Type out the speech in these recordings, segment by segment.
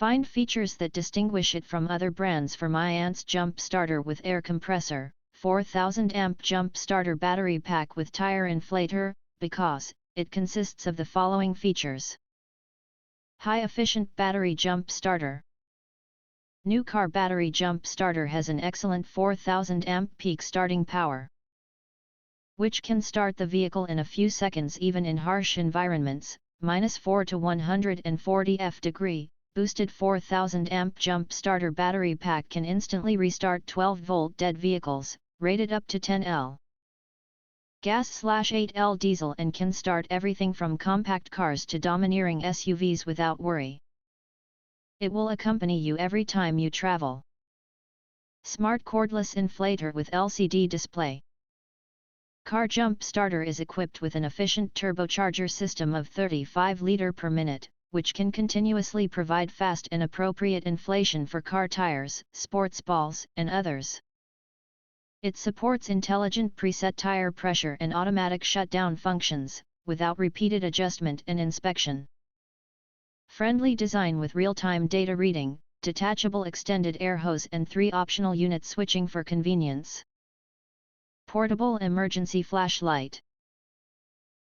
Find features that distinguish it from other brands for MyAnts Jump Starter with Air Compressor, 4000 amp Jump Starter battery pack with Tire Inflator, because it consists of the following features. High-efficient battery jump starter. New car battery jump starter has an excellent 4000 amp peak starting power, which can start the vehicle in a few seconds even in harsh environments, -4 to 140 F-degree. Boosted 4000 amp jump starter battery pack can instantly restart 12-volt dead vehicles, rated up to 10L gas/8L diesel, and can start everything from compact cars to domineering SUVs without worry. It will accompany you every time you travel. Smart cordless inflator with LCD display. Car jump starter is equipped with an efficient turbocharger system of 35 liters per minute, which can continuously provide fast and appropriate inflation for car tires, sports balls, and others. It supports intelligent preset tire pressure and automatic shutdown functions, without repeated adjustment and inspection. Friendly design with real-time data reading, detachable extended air hose and 3 optional unit switching for convenience. Portable emergency flashlight.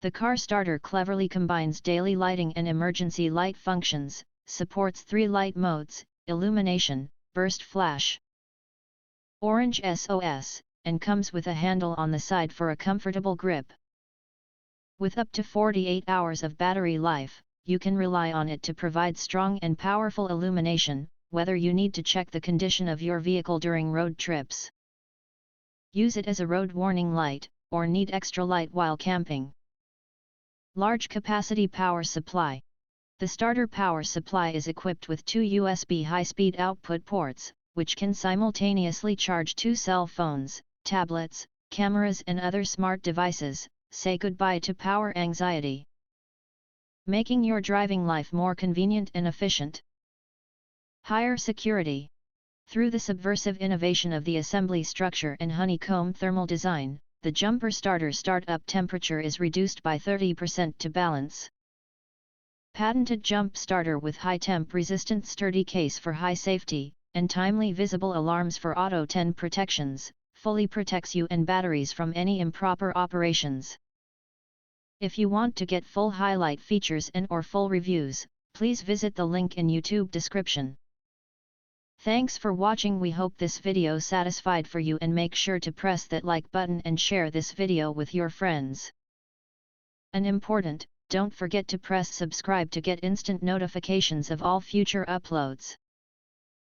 The car starter cleverly combines daily lighting and emergency light functions, supports 3 light modes, illumination, burst flash, orange SOS, and comes with a handle on the side for a comfortable grip. With up to 48 hours of battery life, you can rely on it to provide strong and powerful illumination, whether you need to check the condition of your vehicle during road trips, use it as a road warning light, or need extra light while camping. Large capacity power supply. The starter power supply is equipped with 2 USB high-speed output ports, which can simultaneously charge 2 cell phones, tablets, cameras and other smart devices. Say goodbye to power anxiety, making your driving life more convenient and efficient. Higher security. Through the subversive innovation of the assembly structure and honeycomb thermal design, the jumper starter startup temperature is reduced by 30% to balance. Patented jump starter with high temp resistant sturdy case for high safety, and timely visible alarms for auto 10 protections, fully protects you and batteries from any improper operations. If you want to get full highlight features and/or full reviews, please visit the link in YouTube description. Thanks for watching. We hope this video satisfied for you, and make sure to press that like button and share this video with your friends. And important, don't forget to press subscribe to get instant notifications of all future uploads.